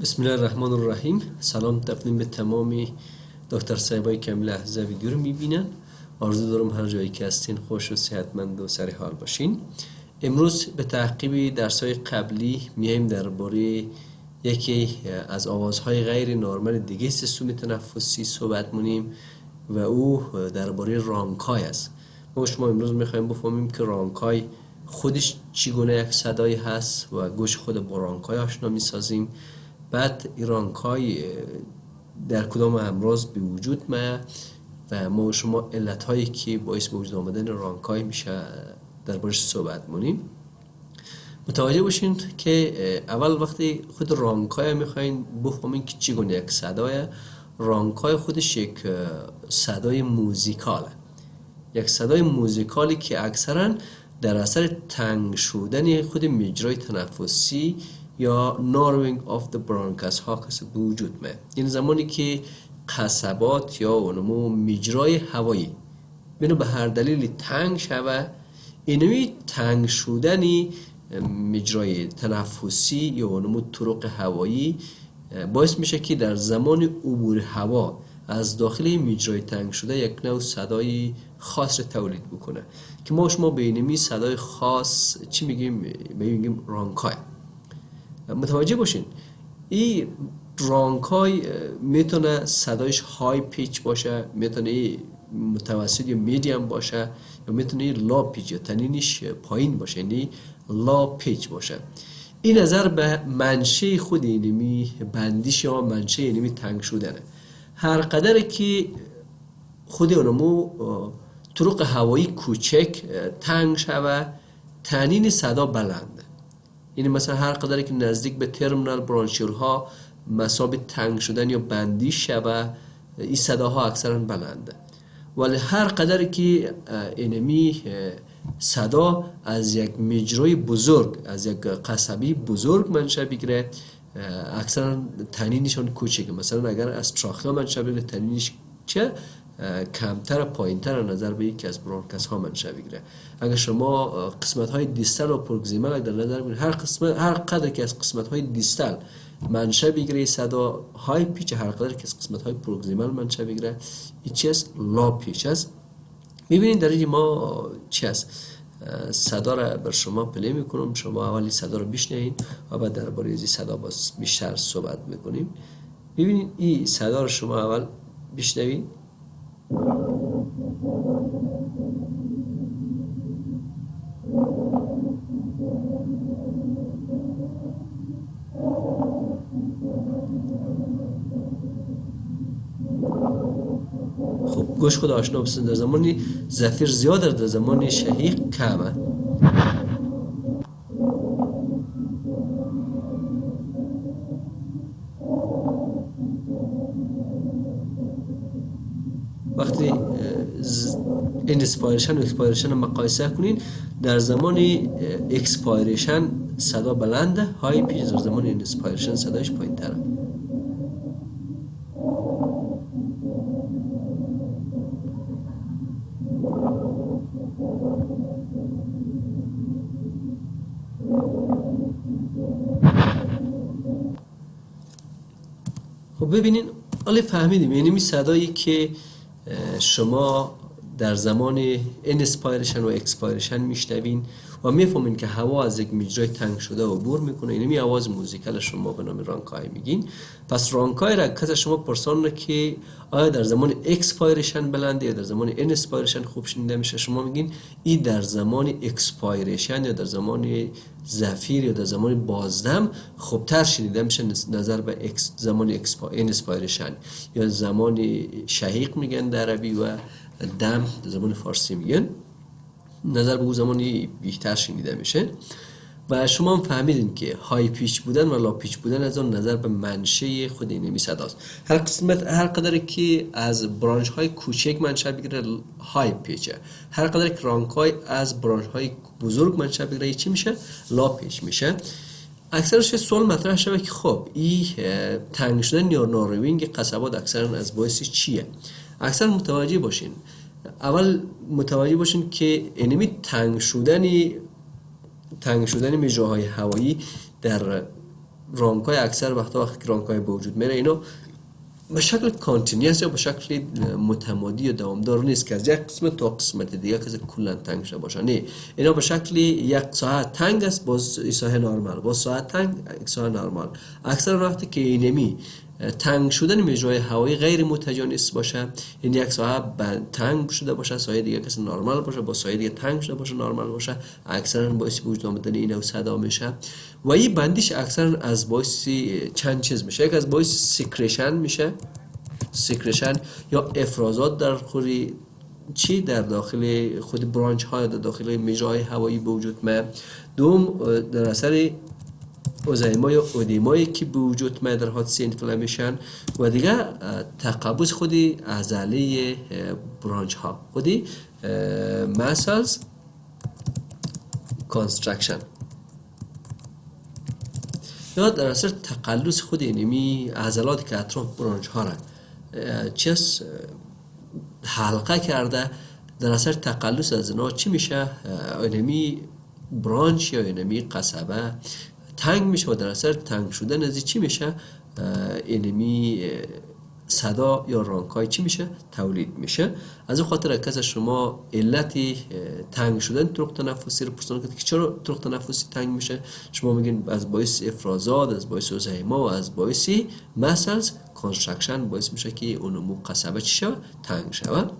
بسم الله الرحمن الرحیم. سلام تقدیم به تمامی دکتر صاحبایی که لحظه ویدیو رو میبینن. آرزو دارم هر جایی که هستین خوش و صحتمند و سر حال باشین. امروز به تعقیب درس‌های قبلی میایم درباره یکی از آوازهای غیر نرمال دیگه سیستم تنفسی صحبت مونیم و او درباره رانکای است. ما شما امروز میخوایم بفهمیم که رانکای خودش چگونه یک صدایی هست و گوش خود با رانکای آشنا میسازیم. بعد این رانکای در کدام امراض به وجود میاد و ما شما علتهایی که باعث به وجود آمدن رانکای میشه دربارش صحبت مونیم. متوجه باشین که اول وقتی خود رانکای میخواین بفهمین که چگونه یک صدای، رانکای خودش یک صدای موزیکاله، یک صدای موزیکالی که اکثرا در اثر تنگ شدن خود مجرای تنفسی یا narrowing of the bronchus ها کسی به وجود میاد. این زمانی که قصبات یا اونمو مجرای هوایی بینو به هر دلیل تنگ شوه، اینوی تنگ شدنی مجرای تنفسی یا اونمو طرق هوایی باعث میشه که در زمان عبور هوا از داخل مجرای تنگ شده یک نوع صدای خاص رو تولید بکنه که ما شما به اینمی صدای خاص چی میگیم؟ میگیم رانکای. متوجه باشین این رانکای میتونه صدایش های پیچ باشه، میتونه متوسط یا میدیم باشه، یا میتونه لا پیچ یا تنینش پایین باشه، یعنی لا پیچ باشه. این نظر به منشه خود اینمی بندیش یا منشه اینمی تنگ شدنه. هر قدر که خود اونمو طرق هوایی کوچک تنگ شوه، تنین صدا بلنده. یعنی مثلا هر قدری که نزدیک به ترمینال برانشیول ها مسابقه تنگ شدن یا بندی شوه، این صداها اکثرا بلنده. ولی هر قدری که اینمی صدا از یک مجرای بزرگ، از یک قصبی بزرگ منشأ بگیره، اکثرا تنینشون کوچکه. مثلا اگر از تراخیا منشأ بگیره، تنینش چه کمتر پایینتر نظر به یکی از برانکس ها منشأ بگیره. اگر شما قسمت های دیستال و پروگزیمال در نظر بگیرید، هر قدر که از قسمت های دیستال منشأ بگیره صدا های پیچ، هر قدر که از قسمت های پروگزیمال منشأ بگیره این چی است؟ لا پیچ است. میبینید در اینجا ما چی است؟ صدا را بر شما پلی میکنم، شما اولی صدا رو بشنوین و بعد درباره این صدا باز بیشتر صحبت میکنیم. ببینید این صدا رو شما اول بشنوین. خب گوش خود آشنا بسید. در زمانی زفیر زیاد، در زمانی شهیق کمه. وقتی انسپایرشن و اکسپایرشن مقایسه کنین، در زمان اکسپایرشن صدا بلنده، های پیچ، در زمان انسپایرشن صداش پایین تره. خب ببینین، حالا فهمیدیم یعنی می صدایی که شما در زمان انسپایرشن و اکسپایرشن میشنوین و میفهمین که هوا از یک مجرای تنگ شده عبور میکنه، اینمی آواز موزیکال شما به نام رانکای میگین. پس رانکای را کسی شما پرسان که آیا در زمان اکسپایرشن بلنده یا در زمان انسپایرشن خوب شنیده میشه، شما میگین این در زمان اکسپایرشن یا در زمان زفیر یا در زمان بازدم خوبتر شنیده میشه نظر به زمان انسپایرشن یا زمان شهیق میگن در عربی و دم در زمان فارسی میگن، نظر به اون زمانی بیشتر شنیده میشه. و شما هم فهمیدین که های پیچ بودن و لا پیچ بودن از اون نظر به منشه خود اینمی صداست. هر قدر که از برانش های کوچک منشأ بگیره های پیچه، هر قدر که رانکای از برانش های بزرگ منشأ بگیره چی میشه؟ لا پیچ میشه. اکثرش سوال مطرح شده که خب این تنگ شدن یا ناروینگ قصبات اکثرا از باعث چیه؟ اکثر متوجه باشین، اول متوجه باشین که اینمی تنگ شدن مجراهای هوایی در رانکای اکثر وقتی که رانکای به وجود میره اینا به شکل کانتینیوس یا به شکل متمادی یا دوامدار نیست که از یک قسمت تا قسمت دیگه که کلا تنگ شده باشه. نه، اینا به شکل یک ساعت تنگ است باز ساعت نرمال، باز ساعت تنگ یک ساعت نرمال. اکثر وقتی که اینمی تنگ شدن مجرای هوایی غیر متجانس باشه، این یک ساعت تنگ شده باشه، ساعت دیگه کسی نرمال باشه، با ساعت دیگه تنگ شده باشه نرمال باشه، اکثرا باعث وجود آمدن این نوع صدا میشه. و این بندیش اکثرا از باعث چند چیز میشه. یک از باعث سکریشن میشه، سکریشن یا افرازات در خوری در داخل خود برانچ های در داخل مجرای هوایی به وجود میاد. دوم در اثر اوزایما یا اودیمایی که به وجود میاد در حادثه اینفلامیشن. و دیگه تقبض خود عضله برانچ ها، خودی مسلز کانسترکشن یا در اثر تقلص خود اینمی عضلاتی که اطراف برانچ ها را چیز حلقه کرده، در اثر تقلص از اینا چی میشه؟ اینمی برانچ یا اینمی قصبه تنگ میشه و در اثر تنگ شدن از چی میشه؟ اینمی صدا یا رانکای چی میشه؟ تولید میشه. از این خاطر اگه شما علتی تنگ شدن طرق تنفسی رو پرسان کنید که چرا طرق تنفسی تنگ میشه، شما میگین از باعث افرازات، از باعث اوزایما و از باعث مسلز کانسترکشن باعث میشه که اونمو قصبه چی شود؟ تنگ شود.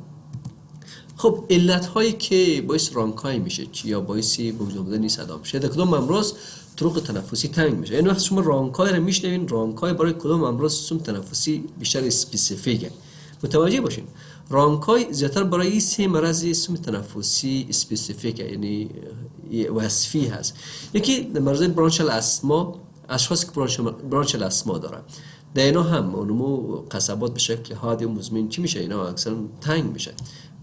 خب علت هایی که باعث رانکای میشه یا باعث وجود آمدن صدا میشه، در کدام امراض طرق تنفسی تنگ میشه. این وقت شما رانکای رو میشنوین، رانکای برای کدام امراض سیستم تنفسی بیشتر اسپسیفیکه. متوجه باشین رانکای زیادتر برای سه مرض سیستم تنفسی اسپسیفیکه، یعنی وصفی هست. یکی مرض برانشال استما، اشخاصی که برانشال استما دارن در اینا هم اونمو قصبات به شکل حاد و مزمن چی میشه؟ اینا اکثرا تنگ میشه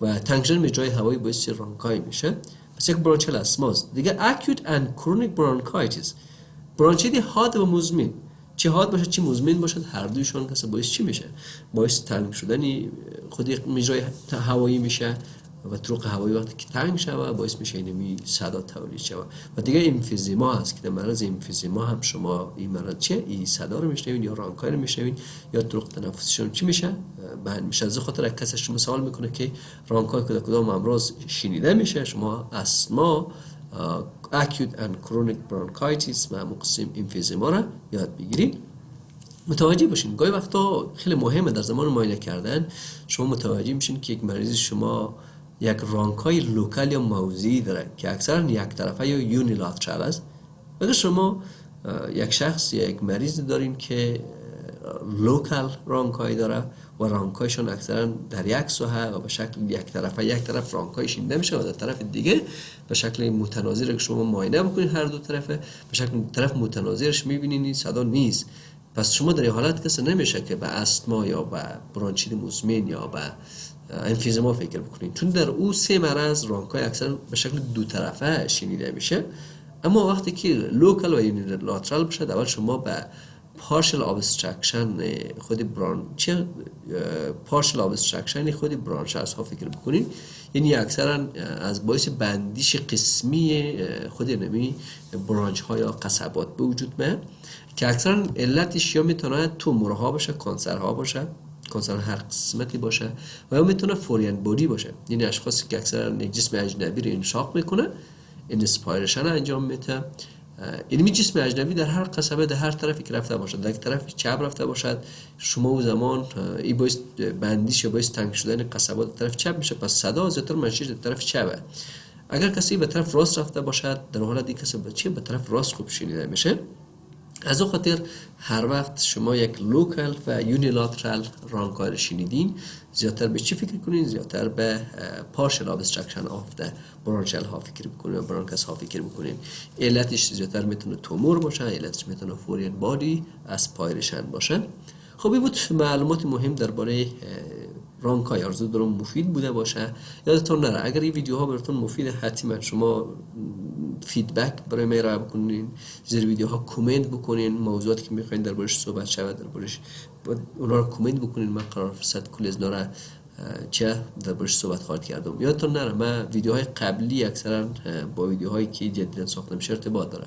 و تنگ شدن مجرای هوایی باعث رانکای میشه. پس یک برانچال استماست. دیگه acute and chronic bronchitis، برانچیت حاد و مزمن، چه حاد باشه چه مزمن باشه هر دویشون کسا باعث چی میشه؟ باعث تنگ شدن خود مجرای هوایی میشه و طرق هوایی وقتی که تنگ شوه باعث میشه اینمی صدا تولید شوه. و دیگه امفیزیما هست که در مرض امفیزیما هم شما این مرض چیه؟ این صدا رو میشنوین یا رانکای رو میشنوین یا طرق تنفسیشون چی میشه؟ بند میشه. از خاطر کسی شما سوال میکنه که رانکای کدام امراض شنیده میشه، شما استما، acute and chronic bronchitis و مقسم امفیزیما رو یاد بگیرید. متوجه باشین گاهی وقتا خیلی مهمه در زمان معاینه کردن شما متوجه میشین که یک مریض شما یک رانکای لوکال یا موضعی داره که اکثرا یک طرفه یا یونیلاترال است. اگر شما یک شخص یا یک مریض دارین که لوکال رانکای داره و رانکایشون اکثرا در یک سوحه و به شکل یک طرف رانکای شنیده میشه و در طرف دیگه به شکل متناظر که شما معاینه بکنین هر دو طرفه به شکل طرف متناظرش میبینین این صدا نیست. پس شما در این حالت کسی نمیشه که به استما یا به برانچیت مزمن یا به امفیزیما فکر بکنین، چون در او سه مرض رانکای اکثر به شکل دو طرفه شنیده میشه. اما وقتی که لوکال و یونیلاترال بشه اول شما به partial obstruction خود برانچ خود برانچ ها فکر بکنین. یعنی اکثرا از باعث بندیش قسمی خود نمی برانچ ها یا قصبات به وجود میاد که اکثرا علتش یا میتونه تومورها باشه، کانسرها باشه، کانسر هر قسمتی باشه و یا میتونه فورین بودی باشه، یعنی اشخاصی که اکثرا یک جسم اجنبی رو انشاق میکنه، اینسپایرشن انجام میده. یعنی جسم اجنبی در هر قصبه در هر طرفی که رفته باشد، در یک طرف چپ رفته باشد شما او زمان این باعث بندیش یا باعث تنگ شدن قصبات طرف چپ میشه، پس صدا زیادتر منشیش در طرف چپه. اگر کسی به طرف راست رفته باشد در حالت این کسی به طرف راست خوب شنیده میشه. از اون خاطر هر وقت شما یک لوکال و یونیلاترال رانکای رو شنیدین زیادتر به چی فکر کنین؟ زیادتر به partial obstruction of the bronchial ها فکر بکنین، برانکس ها فکر بکنین. علتش زیادتر میتونه تومور باشه، علتش میتونه فورین بادی اسپایرشن باشه. خب این بود معلومات مهم درباره رانکای. آرزو دارم مفید بوده باشه. یادتون نره اگر این ویدیوها براتون مفیده حتما شما فیدبک برای من ارائه بکنین، زیر ویدیوها کامنت بکنین، موضوعاتی که میخواین دربارش صحبت شود دربارش اونا رو کامنت بکنین. من قرار فرصت کل از را چه دربارش صحبت خواهد کردم. یادتون نره من ویدیوهای قبلی اکثرا با ویدیوهایی که جدیدا ساخته میشه ارتباط داره.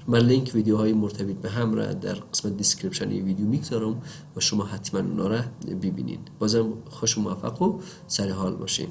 من لینک ویدیوهای مرتبط به هم را در قسمت دیسکریپشن این ویدیو میگذارم و شما حتما اونا را ببینید. بازم خوش و موفق و سر حال باشین.